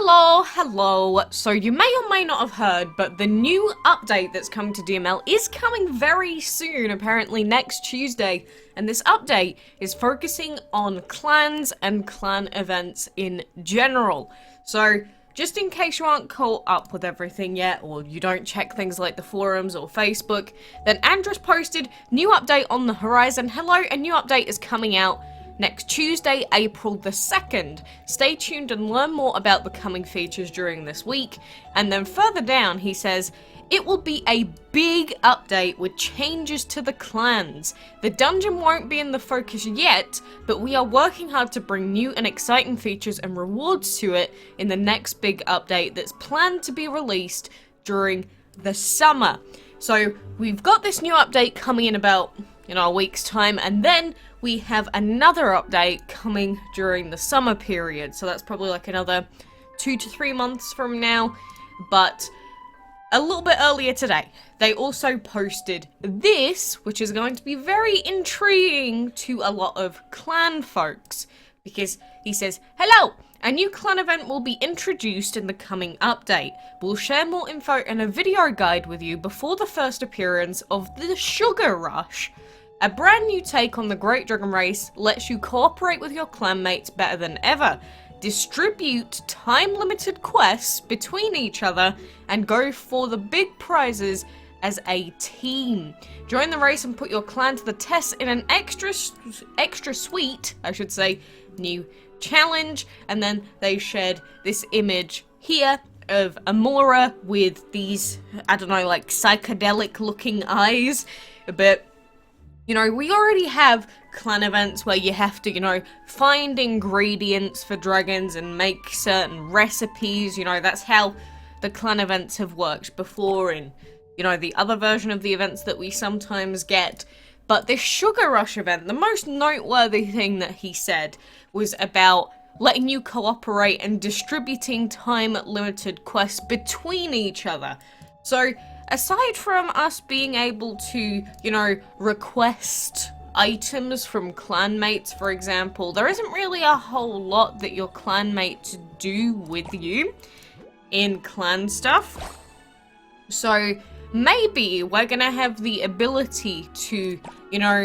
Hello. So you may or may not have heard, but the new update that's coming to DML is coming very soon, apparently next Tuesday. And this update is focusing on clans and clan events in general. So just in case you aren't caught up with everything yet, or you don't check things like the forums or Facebook, then Andrus posted new update on the horizon. Hello, a new update is coming out next Tuesday, April the 2nd. Stay tuned and learn more about the coming features during this week. And then further down, he says, it will be a big update with changes to the clans. The dungeon won't be in the focus yet, but we are working hard to bring new and exciting features and rewards to it in the next big update that's planned to be released during the summer. So we've got this new update coming in about, a week's time, and then we have another update coming during the summer period. So that's probably like another 2 to 3 months from now. But a little bit earlier today, they also posted this, which is going to be very intriguing to a lot of clan folks. Because he says, hello! A new clan event will be introduced in the coming update. We'll share more info and a video guide with you before the first appearance of the Sugar Rush. A brand new take on the Great Dragon Race lets you cooperate with your clanmates better than ever, distribute time-limited quests between each other, and go for the big prizes as a team. Join the race and put your clan to the test in an extra sweet, new challenge. And then they shared this image here of Amora with these, like psychedelic looking eyes. But we already have clan events where you have to, find ingredients for dragons and make certain recipes. That's how the clan events have worked before in, the other version of the events that we sometimes get. But this Sugar Rush event, the most noteworthy thing that he said was about letting you cooperate and distributing time-limited quests between each other. So, aside from us being able to, request items from clanmates, for example, there isn't really a whole lot that your clanmates do with you in clan stuff. So, maybe we're gonna have the ability to,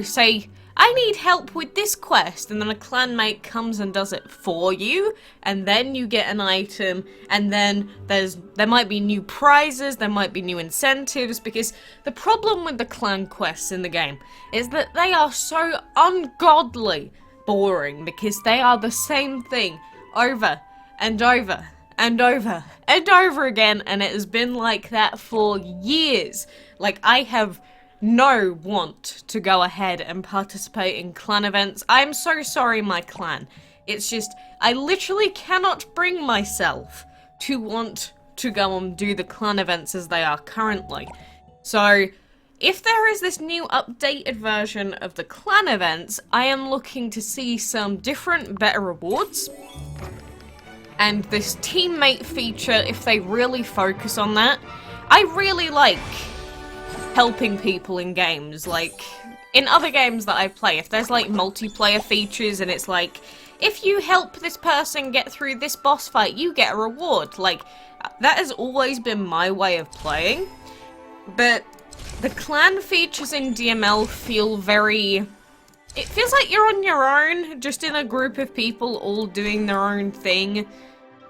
say, I need help with this quest, and then a clanmate comes and does it for you, and then you get an item, and then there might be new prizes, there might be new incentives, because the problem with the clan quests in the game is that they are so ungodly boring, because they are the same thing over and over and over and over again, and it has been like that for years. Like, I have no want to go ahead and participate in clan events. I'm so sorry, my clan. It's just, I literally cannot bring myself to want to go and do the clan events as they are currently. So, if there is this new updated version of the clan events, I am looking to see some different, better rewards. And this teammate feature, if they really focus on that. I really like helping people in games. Like, in other games that I play, if there's like multiplayer features and it's like, if you help this person get through this boss fight, you get a reward. Like, that has always been my way of playing. But the clan features in DML feel very... It feels like you're on your own, just in a group of people all doing their own thing.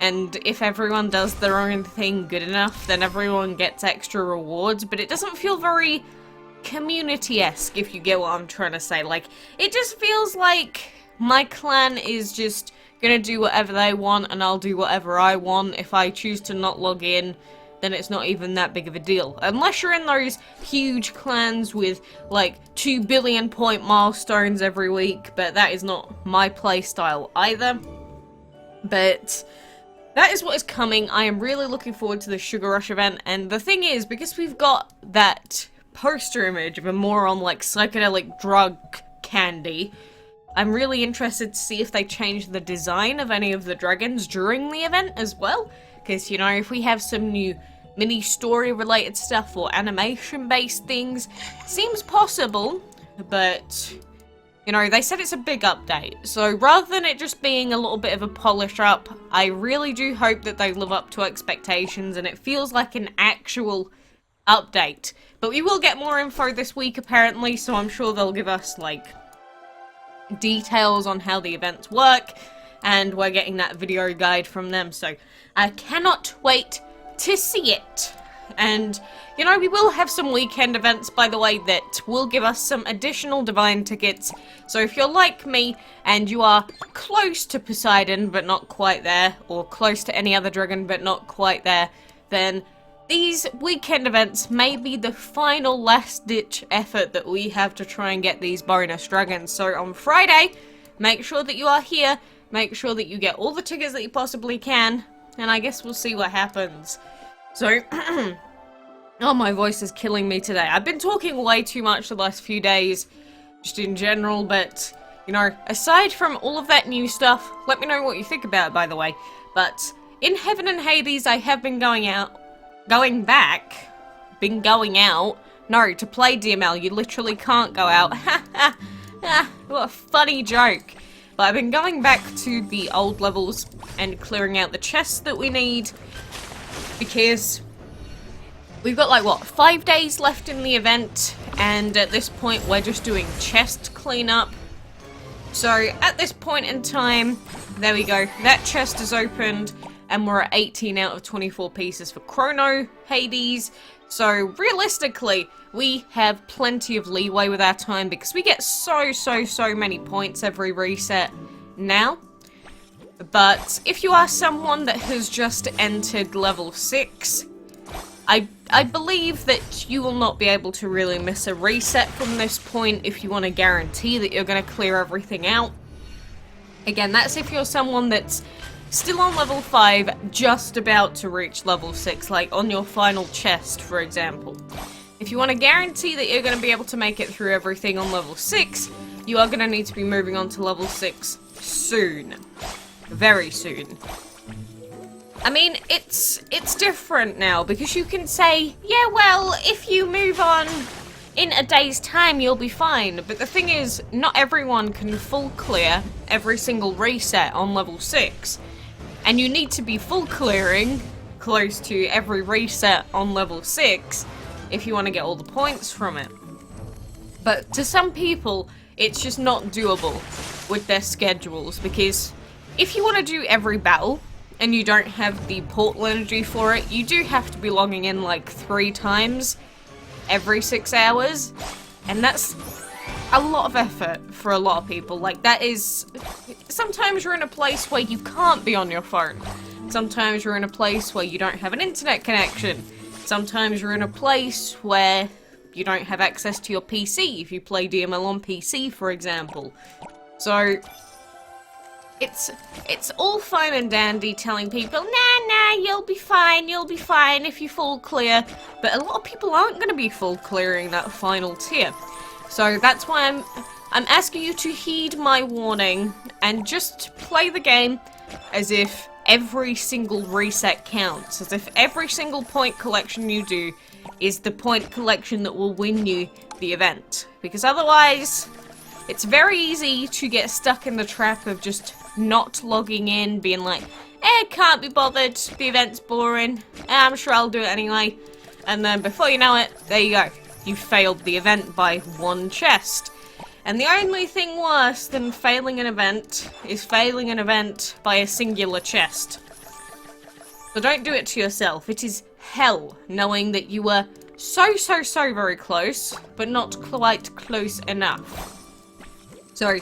And if everyone does their own thing good enough, then everyone gets extra rewards. But it doesn't feel very community-esque, if you get what I'm trying to say. Like, it just feels like my clan is just gonna do whatever they want, and I'll do whatever I want. If I choose to not log in, then it's not even that big of a deal. Unless you're in those huge clans with, like, 2 billion point milestones every week. But that is not my playstyle either. But that is what is coming. I am really looking forward to the Sugar Rush event, and the thing is, because we've got that poster image of a moron like psychedelic drug candy, I'm really interested to see if they change the design of any of the dragons during the event as well, because, if we have some new mini story related stuff or animation based things, seems possible, but You know, they said it's a big update, so rather than it just being a little bit of a polish up, I really do hope that they live up to expectations and it feels like an actual update. But we will get more info this week apparently, so I'm sure they'll give us, like, details on how the events work, and we're getting that video guide from them, so I cannot wait to see it. And, you know, we will have some weekend events, by the way, that will give us some additional Divine tickets. So if you're like me, and you are close to Poseidon, but not quite there, or close to any other dragon, but not quite there, then these weekend events may be the final last-ditch effort that we have to try and get these bonus dragons. So on Friday, make sure that you are here, make sure that you get all the tickets that you possibly can, and I guess we'll see what happens. So, oh, my voice is killing me today. I've been talking way too much the last few days, just in general, but, you know, aside from all of that new stuff, let me know what you think about it, by the way. But, in Heaven and Hades, I have been going out, no, to play DML. You literally can't go out. What a funny joke. But I've been going back to the old levels and clearing out the chests that we need, because we've got, like, what, 5 days left in the event, and at this point we're just doing chest cleanup. So at this point in time, there we go, that chest is opened, and we're at 18 out of 24 pieces for Chrono Hades. So realistically, we have plenty of leeway with our time, because we get so many points every reset now. But if you are someone that has just entered level 6, I believe that you will not be able to really miss a reset from this point if you want to guarantee that you're going to clear everything out. Again, that's if you're someone that's still on level 5, just about to reach level 6, like on your final chest, for example. If you want to guarantee that you're going to be able to make it through everything on level 6, you are going to need to be moving on to level 6 soon. Very soon. I mean, it's different now, because you can say, yeah, well, if you move on in a day's time, you'll be fine. But the thing is, not everyone can full clear every single reset on level 6. And you need to be full clearing close to every reset on level 6 if you want to get all the points from it. But to some people, it's just not doable with their schedules, because if you want to do every battle, and you don't have the portal energy for it, you do have to be logging in like 3 times every 6 hours, and that's a lot of effort for a lot of people. Like, that is... Sometimes you're in a place where you can't be on your phone. Sometimes you're in a place where you don't have an internet connection. Sometimes you're in a place where you don't have access to your PC, if you play DML on PC, for example. So... It's all fine and dandy telling people, nah, you'll be fine if you full clear, but a lot of people aren't going to be full clearing that final tier. So that's why I'm asking you to heed my warning and just play the game as if every single reset counts, as if every single point collection you do is the point collection that will win you the event. Because otherwise, it's very easy to get stuck in the trap of just not logging in, being like, can't be bothered, the event's boring, I'm sure I'll do it anyway. And then before you know it, there you go. You failed the event by 1 chest. And the only thing worse than failing an event is failing an event by a singular chest. So don't do it to yourself. It is hell knowing that you were so very close, but not quite close enough. So,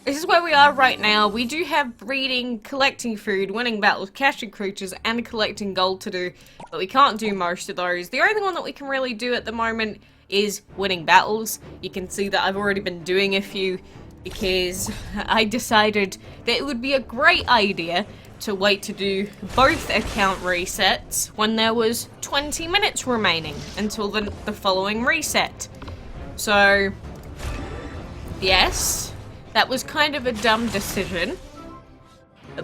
this is where we are right now. We do have breeding, collecting food, winning battles, catching creatures, and collecting gold to do, but we can't do most of those. The only one that we can really do at the moment is winning battles. You can see that I've already been doing a few, because I decided that it would be a great idea to wait to do both account resets when there was 20 minutes remaining until the following reset. So, yes. That was kind of a dumb decision,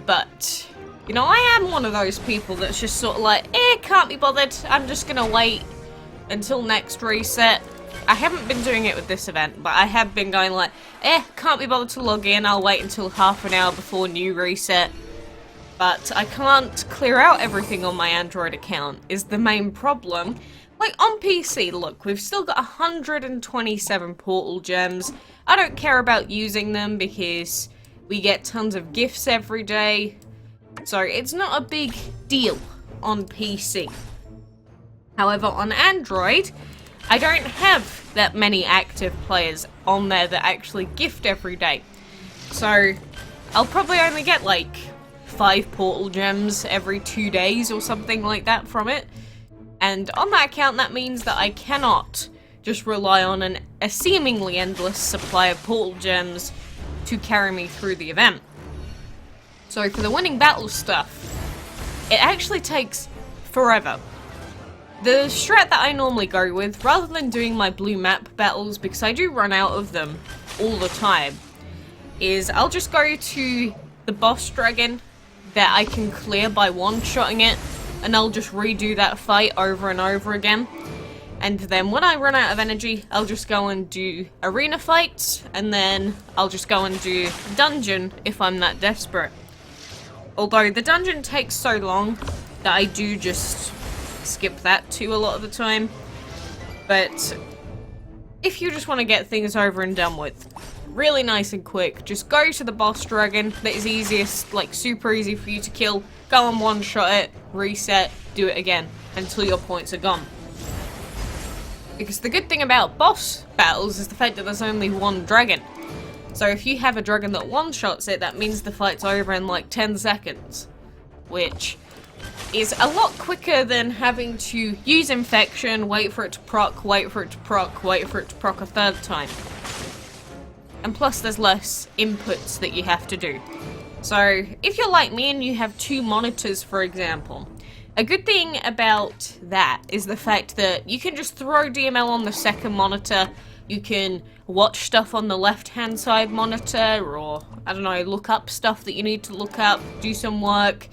but, you know, I am one of those people that's just sort of like, can't be bothered, I'm just gonna wait until next reset. I haven't been doing it with this event, but I have been going like, can't be bothered to log in, I'll wait until half an hour before new reset. But I can't clear out everything on my Android account, is the main problem. Like, on PC, look, we've still got 127 portal gems. I don't care about using them because we get tons of gifts every day. So it's not a big deal on PC. However, on Android, I don't have that many active players on there that actually gift every day. So I'll probably only get like 5 portal gems every 2 days or something like that from it. And on that account, that means that I cannot just rely on a seemingly endless supply of portal gems to carry me through the event. So for the winning battle stuff, it actually takes forever. The strat that I normally go with, rather than doing my blue map battles, because I do run out of them all the time, is I'll just go to the boss dragon that I can clear by one-shotting it, and I'll just redo that fight over and over again. And then when I run out of energy, I'll just go and do arena fights, and then I'll just go and do dungeon if I'm that desperate. Although the dungeon takes so long that I do just skip that too a lot of the time. But if you just want to get things over and done with, really nice and quick, just go to the boss dragon that is easiest, like super easy for you to kill, go and one-shot it, reset, do it again until your points are gone. Because the good thing about boss battles is the fact that there's only one dragon. So if you have a dragon that one-shots it, that means the fight's over in like 10 seconds. Which is a lot quicker than having to use infection, wait for it to proc, wait for it to proc, wait for it to proc a third time. And plus there's less inputs that you have to do. So if you're like me and you have 2 monitors, for example, a good thing about that is the fact that you can just throw DML on the second monitor, you can watch stuff on the left-hand side monitor, or, I don't know, look up stuff that you need to look up, do some work,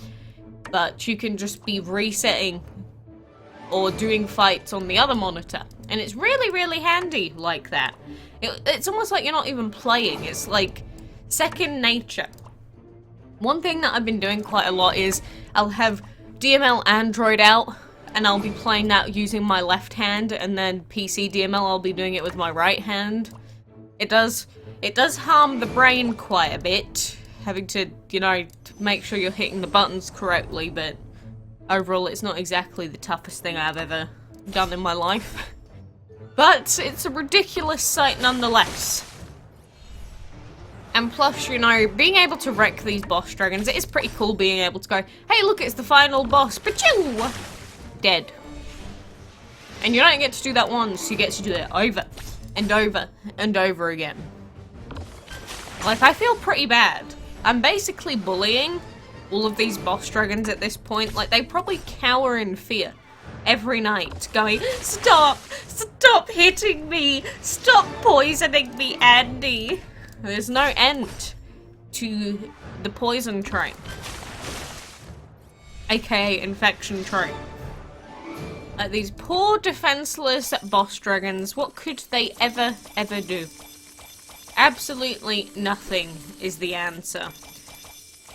but you can just be resetting or doing fights on the other monitor. And it's really, really handy like that. It's almost like you're not even playing, it's like second nature. One thing that I've been doing quite a lot is I'll have DML Android out, and I'll be playing that using my left hand, and then PC DML I'll be doing it with my right hand. It does harm the brain quite a bit, having to, you know, make sure you're hitting the buttons correctly, but overall it's not exactly the toughest thing I've ever done in my life. But it's a ridiculous sight nonetheless. And plus, you know, being able to wreck these boss dragons, it is pretty cool being able to go, hey look, it's the final boss, pachoo! Dead. And you don't get to do that once, you get to do it over and over and over again. Like, I feel pretty bad. I'm basically bullying all of these boss dragons at this point. Like, they probably cower in fear every night, going, stop! Stop hitting me! Stop poisoning me, Andy! There's no end to the poison train. AKA infection train. Like, these poor defenseless boss dragons, what could they ever do? Absolutely nothing is the answer.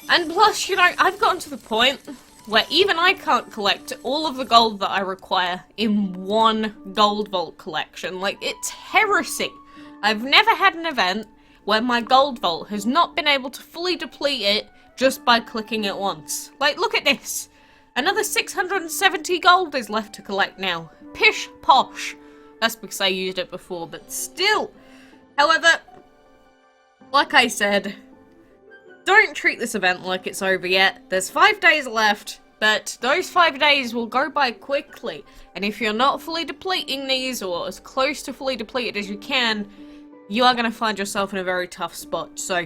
And plus, you know, I've gotten to the point where even I can't collect all of the gold that I require in one gold vault collection. Like, it's heresy. I've never had an event where my gold vault has not been able to fully deplete it just by clicking it once. Like, look at this. Another 670 gold is left to collect now. Pish posh. That's because I used it before, but still. However, like I said, don't treat this event like it's over yet. There's 5 days left, but those 5 days will go by quickly. And if you're not fully depleting these, or as close to fully depleted as you can, you are going to find yourself in a very tough spot. So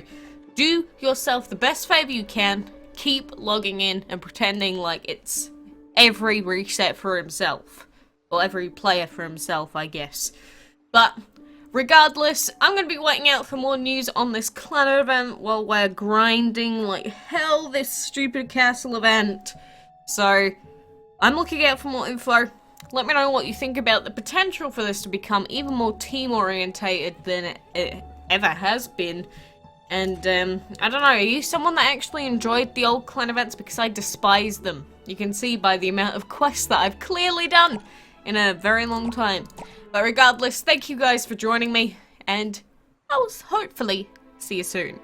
do yourself the best favor you can. Keep logging in and pretending like it's every reset for himself. Or every player for himself, I guess. But regardless, I'm going to be waiting out for more news on this clan event while we're grinding like hell this stupid castle event. So I'm looking out for more info. Let me know what you think about the potential for this to become even more team-orientated than it ever has been. And, I don't know, are you someone that actually enjoyed the old clan events? Because I despise them. You can see by the amount of quests that I've clearly done in a very long time. But regardless, thank you guys for joining me, and I'll hopefully see you soon.